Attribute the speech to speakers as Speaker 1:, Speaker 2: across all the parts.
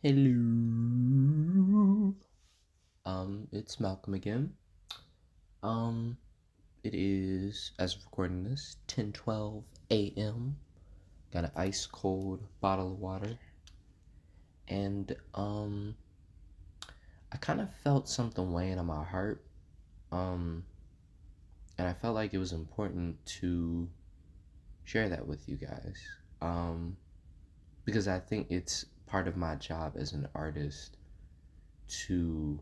Speaker 1: Hello. It's Malcolm again. Um, it is, as of recording this, 10:12 a.m. Got an ice cold bottle of water. And I kind of felt something weighing on my heart. Um, and I felt like it was important to share that with you guys. Um, because I think it's part of my job as an artist to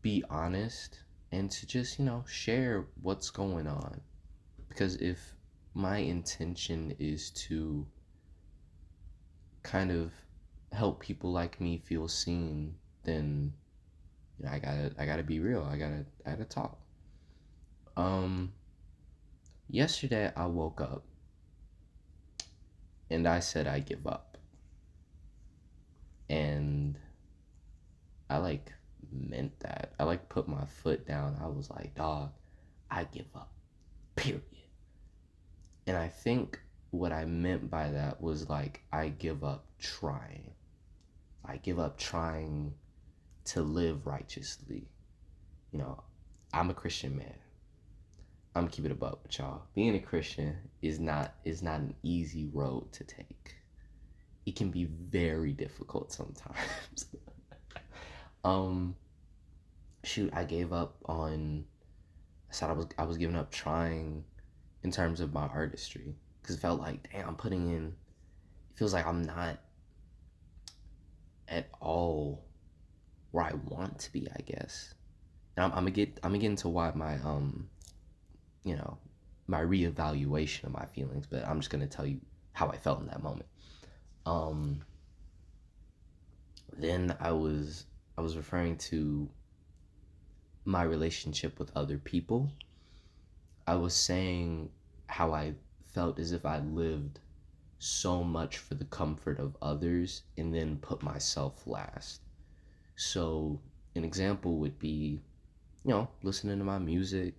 Speaker 1: be honest and to just, share what's going on. Because if my intention is to kind of help people like me feel seen, then I gotta be real. I gotta talk. Um, Yesterday I woke up and I said I give up, and I meant that. I put my foot down. I was like, dog, I give up. Period. And I think what I meant by that was I give up trying. I give up trying to live righteously. You know, I'm a Christian man. I'm keeping it above with y'all. Being a Christian is not an easy road to take. It can be very difficult sometimes. um, Shoot, I gave up on. I said I was giving up trying in terms of my artistry because it felt like, damn, I'm putting in. It feels like I'm not at all where I want to be, I guess. And I'm gonna get into why you know, my reevaluation of my feelings, but I'm just gonna tell you how I felt in that moment. Um, then I was referring to my relationship with other people. I was saying how I felt as if I lived so much for the comfort of others and then put myself last. So an example would be, listening to my music.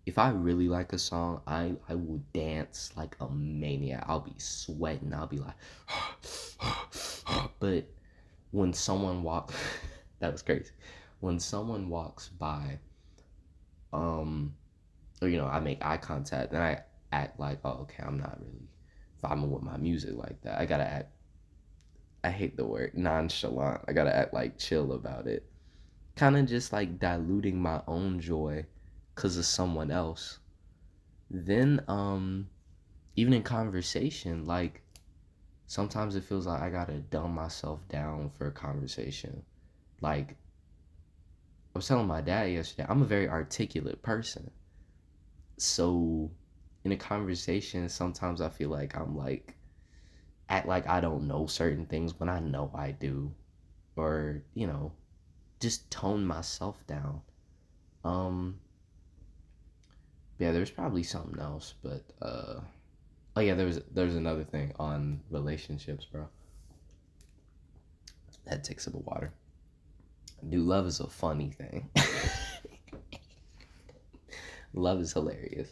Speaker 1: If I really like a song, I will dance like a maniac. I'll be sweating. I'll be like, but when someone walks, that was crazy. When someone walks by, um, or I make eye contact, and I act like, oh, okay, I'm not really vibing with my music like that. I gotta act. I hate the word nonchalant. I gotta act like chill about it. Kind of just diluting my own joy because of someone else. Then even in conversation, sometimes it feels like I gotta dumb myself down for a conversation. Like I was telling my dad yesterday, I'm a very articulate person. So in a conversation, sometimes I feel like I'm act like I don't know certain things when I know I do. Or, just tone myself down. Um yeah, there's probably something else, but oh yeah, there's another thing on relationships, bro. That takes up of water. Dude, love is a funny thing. Love is hilarious.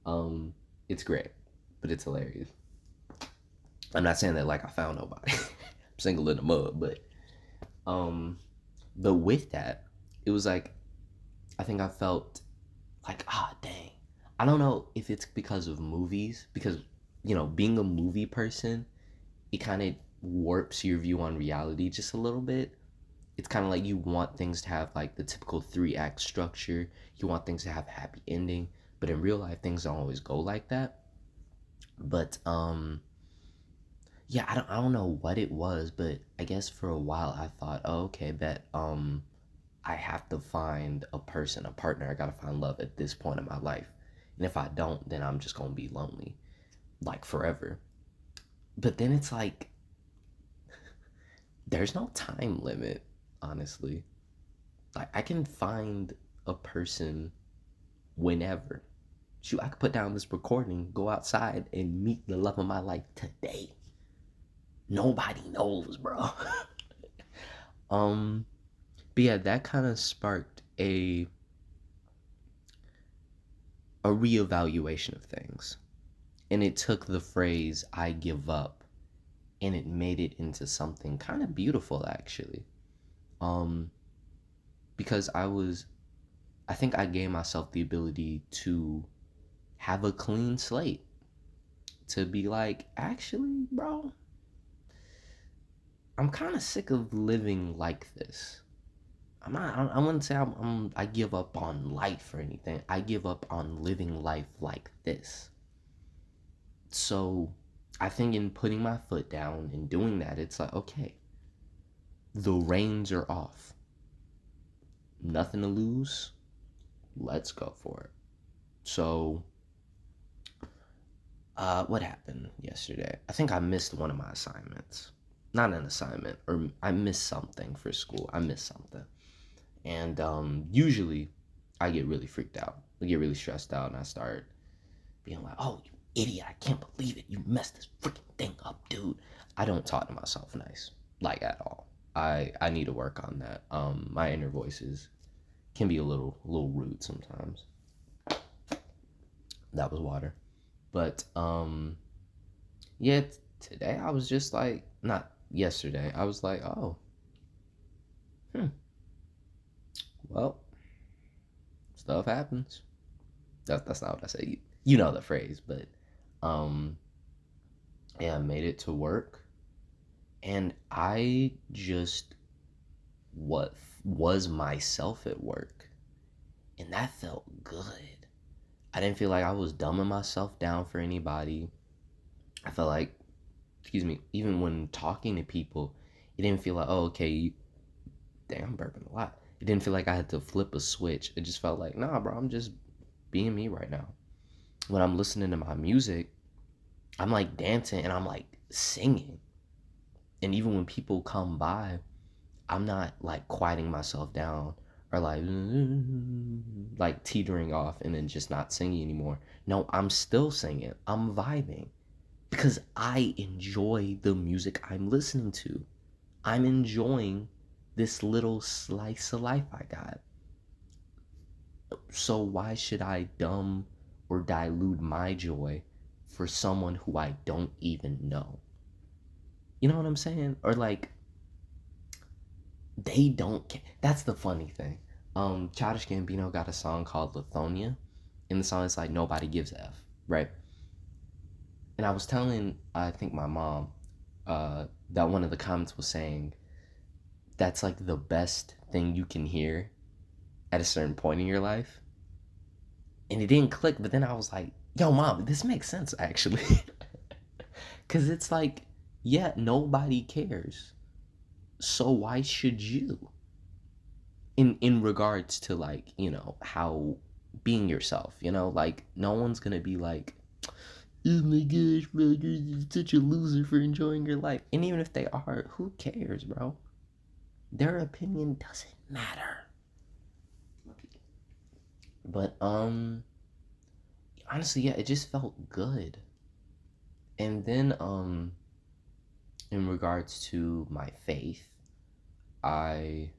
Speaker 1: Um, it's great, but it's hilarious. I'm not saying that I found nobody. I'm single in the mud, um, but with that, it was I think I felt dang. I don't know if it's because of movies, because being a movie person, it kind of warps your view on reality just a little bit. It's kind of like you want things to have the typical three-act structure. You want things to have a happy ending, but in real life things don't always go like that. But yeah, I don't know what it was, but I guess for a while I thought, oh, okay, bet I have to find a person, a partner. I gotta find love at this point in my life, and if I don't, then I'm just gonna be lonely forever. But then it's there's no time limit, honestly. I can find a person whenever. Shoot, I could put down this recording, go outside, and meet the love of my life today. Nobody knows, bro. um, but yeah, that kind of sparked a reevaluation of things, and it took the phrase "I give up" and it made it into something kind of beautiful, actually. Um, because I think I gave myself the ability to have a clean slate, to be like, actually, bro, I'm kind of sick of living like this. I'm not. I wouldn't say I give up on life or anything. I give up on living life like this. So, I think in putting my foot down and doing that, it's like, okay, the reins are off. Nothing to lose. Let's go for it. So, what happened yesterday? I think I missed one of my assignments. Not an assignment, or I missed something for school. I missed something. And usually I get really freaked out. I get really stressed out and I start being like, oh, you idiot, I can't believe it. You messed this freaking thing up, dude. I don't talk to myself nice, like at all. I need to work on that. My inner voices can be a little rude sometimes. That was water. But yeah, today I was just like, not yesterday. I was like, oh, hmm, well, stuff happens. That's not what I say. You know the phrase, but um, yeah, I made it to work, and I just what was myself at work, and that felt good. I didn't feel like I was dumbing myself down for anybody. I felt like, excuse me, even when talking to people, it didn't feel like, oh, okay, damn, I'm burping a lot. It didn't feel like I had to flip a switch. It just felt like, nah, bro, I'm just being me right now. When I'm listening to my music, I'm like dancing and I'm like singing. And even when people come by, I'm not like quieting myself down or like teetering off and then just not singing anymore. No, I'm still singing. I'm vibing because I enjoy the music I'm listening to. I'm enjoying this little slice of life I got. So why should I dumb or dilute my joy for someone who I don't even know? You know what I'm saying? Or like they don't care. That's the funny thing. Childish Gambino got a song called Lithonia, and the song is like nobody gives a f, right? And I was telling, I think my mom, that one of the comments was saying that's like the best thing you can hear at a certain point in your life, and it didn't click. But then I was like, yo, mom, this makes sense actually, because it's like, yeah, nobody cares, so why should you? In regards to like how being yourself, like no one's gonna be like, oh my gosh, bro, you're such a loser for enjoying your life. And even if they are, who cares, bro? Their opinion doesn't matter. But honestly, yeah, it just felt good. And then in regards to my faith, I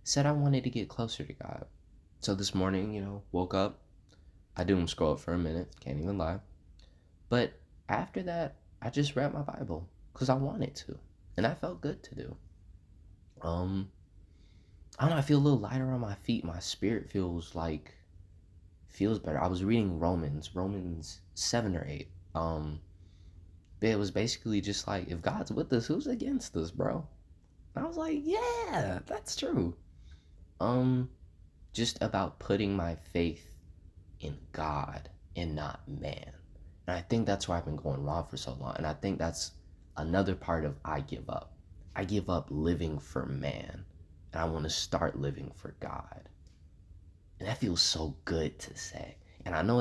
Speaker 1: said I wanted to get closer to God. So this morning, woke up. I doom scrolled for a minute, can't even lie. But after that, I just read my Bible because I wanted to, and that felt good to do. Um, I don't know. I feel a little lighter on my feet. My spirit feels better. I was reading Romans 7 or 8. It was basically just like, if God's with us, who's against us, bro? And I was like, yeah, that's true. Um, just about putting my faith in God and not man. And I think that's where I've been going wrong for so long. And I think that's another part of I give up. I give up living for man and I want to start living for God. And that feels so good to say. And I know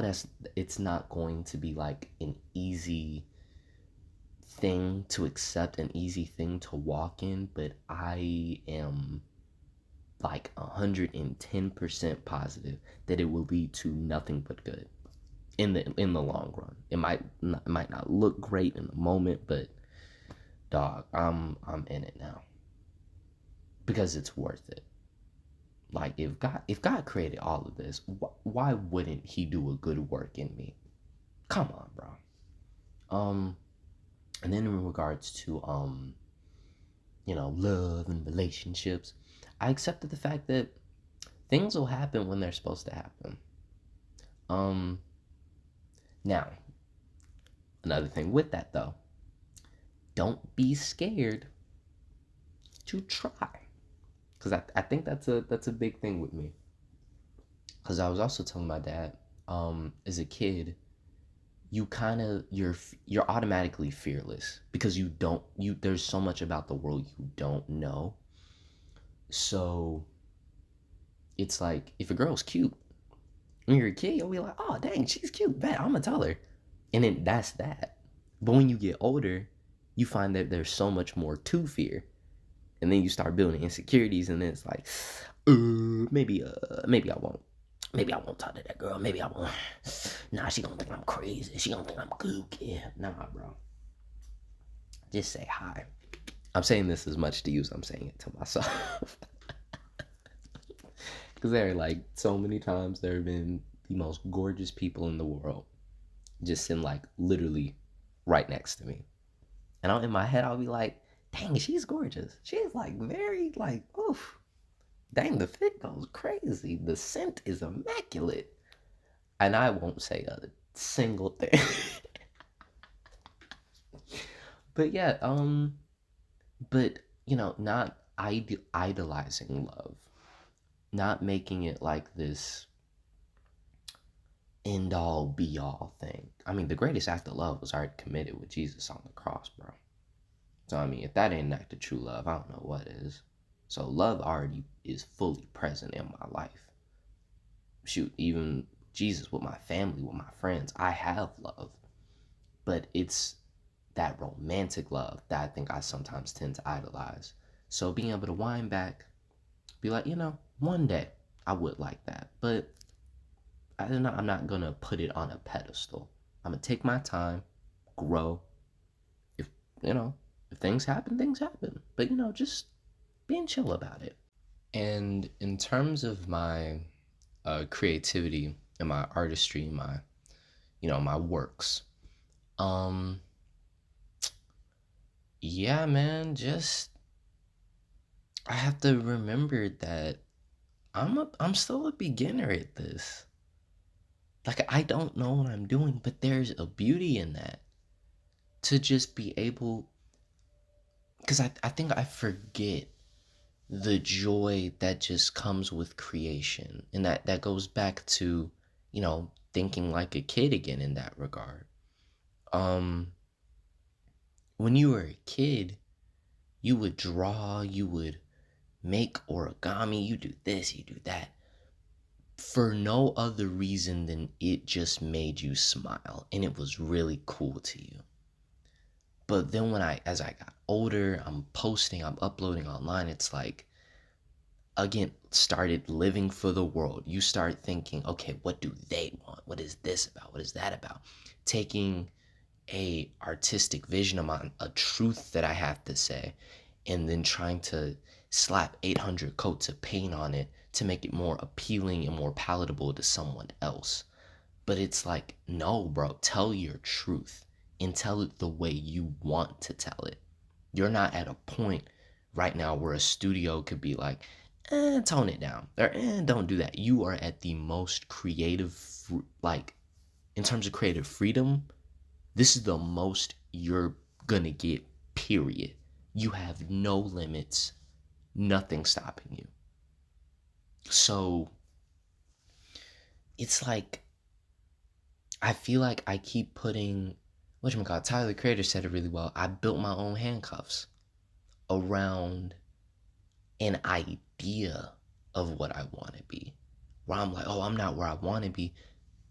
Speaker 1: it's not going to be like an easy thing to accept, an easy thing to walk in, but I am like 110% positive that it will lead to nothing but good in the long run. It might not look great in the moment, but dog, I'm in it now because it's worth it. Like if God created all of this, why wouldn't He do a good work in me? Come on, bro. Um, And then in regards to love and relationships, I accepted the fact that things will happen when they're supposed to happen. Um Now, another thing with that though, don't be scared to try. Cause I think that's a big thing with me. Cause I was also telling my dad, as a kid, you kind of you're automatically fearless because you there's so much about the world you don't know. So it's like if a girl's cute when you're a kid, you'll be like, oh dang, she's cute. Bet I'm gonna tell her, and then that's that. But when you get older, you find that there's so much more to fear, and then you start building insecurities, and then it's like, maybe I won't. Maybe I won't talk to that girl. Maybe I won't. Nah, she gonna think I'm crazy. She gonna think I'm kooky. Nah, bro. Just say hi. I'm saying this as much to you as I'm saying it to myself. Because there are like so many times there have been the most gorgeous people in the world just sitting like literally right next to me. And in my head, I'll be like, dang, she's gorgeous. She's like very like, oof. Dang, the fit goes crazy. The scent is immaculate. And I won't say a single thing. But yeah, but not idolizing love, not making it like this end all be all thing. I mean, the greatest act of love was already committed with Jesus on the cross, bro. So I mean, if that ain't an act of true love, I don't know what is. So love already is fully present in my life. Shoot, even Jesus with my family, with my friends, I have love. But it's that romantic love that I think I sometimes tend to idolize. So being able to wind back, be like, one day I would like that, but I'm not gonna put it on a pedestal. I'm gonna take my time, grow. If you know, if things happen, things happen. But just being chill about it. And in terms of my creativity and my artistry, my my works, um, yeah, man, just I have to remember that I'm still a beginner at this. Like I don't know what I'm doing, but there's a beauty in that to just be able because I think I forget the joy that just comes with creation. And that goes back to, thinking like a kid again in that regard. Um when you were a kid, you would draw, you would make origami, you do this, you do that for no other reason than it just made you smile and it was really cool to you. But then as I got older, I'm posting, I'm uploading online, it's like, again, started living for the world. You start thinking, okay, what do they want? What is this about? What is that about? Taking a artistic vision of mine, a truth that I have to say, and then trying to slap 800 coats of paint on it to make it more appealing and more palatable to someone else. But it's like, no, bro, tell your truth and tell it the way you want to tell it. You're not at a point right now where a studio could be like, tone it down, or don't do that. You are at the most creative, like, in terms of creative freedom, this is the most you're gonna get, period. You have no limits, nothing stopping you. So it's like I feel like I keep putting whatchamacallit, Tyler the Creator said it really well. I built my own handcuffs around an idea of what I want to be. Where I'm like, oh, I'm not where I want to be.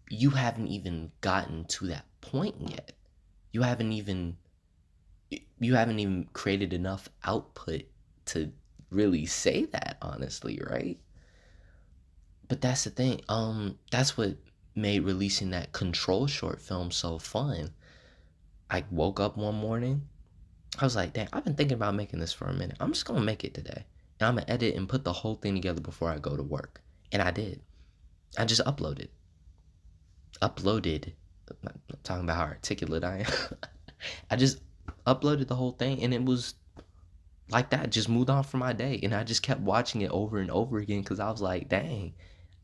Speaker 1: You haven't even gotten to that point yet. You haven't even created enough output to really say that honestly, right? But that's the thing. That's what made releasing that Control short film so fun. I woke up one morning. I was like, dang, I've been thinking about making this for a minute. I'm just gonna make it today. And I'm gonna edit and put the whole thing together before I go to work. And I did. I just uploaded. Uploaded. I'm not talking about how articulate I am. I just uploaded the whole thing, and it was like that. Just moved on from my day, and I just kept watching it over and over again because I was like, dang,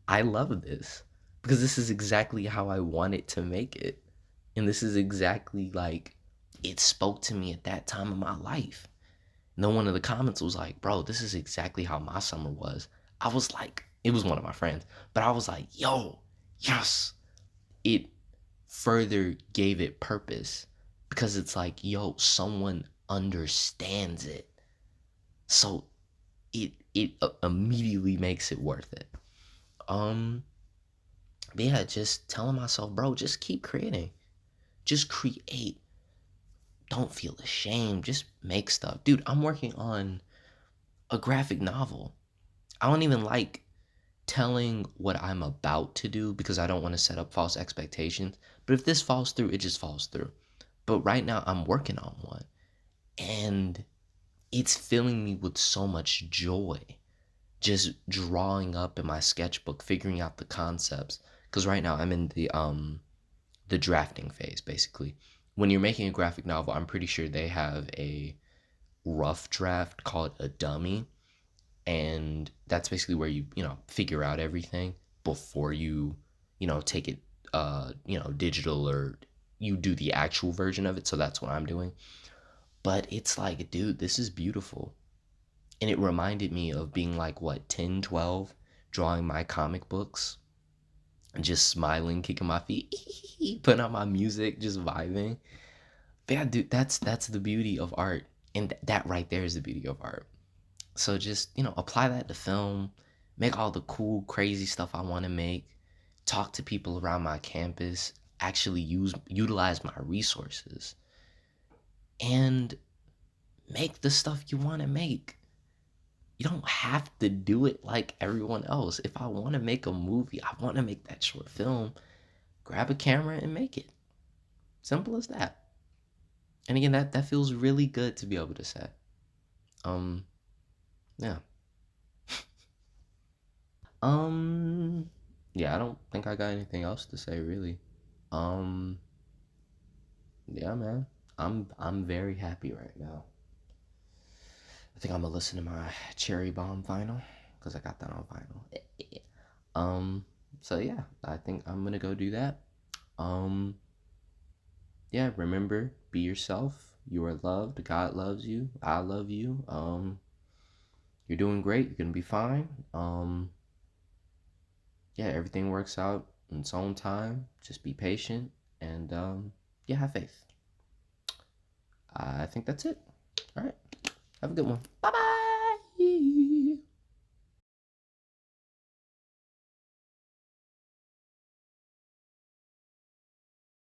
Speaker 1: I love this because this is exactly how I wanted to make it, and this is exactly like it spoke to me at that time of my life. And then one of the comments was like, bro, this is exactly how my summer was. I was like, it was one of my friends, but I was like, yo, yes. It further gave it purpose because it's like, yo, someone understands it. So it immediately makes it worth it. Um, but yeah, just telling myself, bro, just keep creating. Just create. Don't feel ashamed. Just make stuff. Dude, I'm working on a graphic novel. I don't even like telling what I'm about to do because I don't want to set up false expectations. But if this falls through, it just falls through. But right now, I'm working on one. And it's filling me with so much joy. Just drawing up in my sketchbook, figuring out the concepts. Because right now, I'm in the drafting phase, basically. When you're making a graphic novel, I'm pretty sure they have a rough draft called a dummy, and that's basically where you figure out everything before you take it digital, or you do the actual version of it. So that's what I'm doing. But it's like, dude, this is beautiful. And it reminded me of being like, what, 10, 12, drawing my comic books and just smiling, kicking my feet, putting on my music, just vibing. But yeah, dude, that's the beauty of art. And that right there is the beauty of art. So just, apply that to film, make all the cool, crazy stuff I want to make, talk to people around my campus, actually utilize my resources, and make the stuff you want to make. You don't have to do it like everyone else. If I want to make a movie, I want to make that short film, grab a camera and make it. Simple as that. And again, that feels really good to be able to say. Um, yeah. Um, yeah, I don't think I got anything else to say really. Um, yeah, man. I'm very happy right now. I think I'm gonna listen to my Cherry Bomb vinyl because I got that on vinyl. So yeah, I think I'm gonna go do that. Um, yeah, remember, be yourself. You are loved. God loves you. I love you. You're doing great. You're gonna be fine. Yeah, everything works out in its own time. Just be patient and yeah, have faith. I think that's it. All right. Have a good one. Bye bye.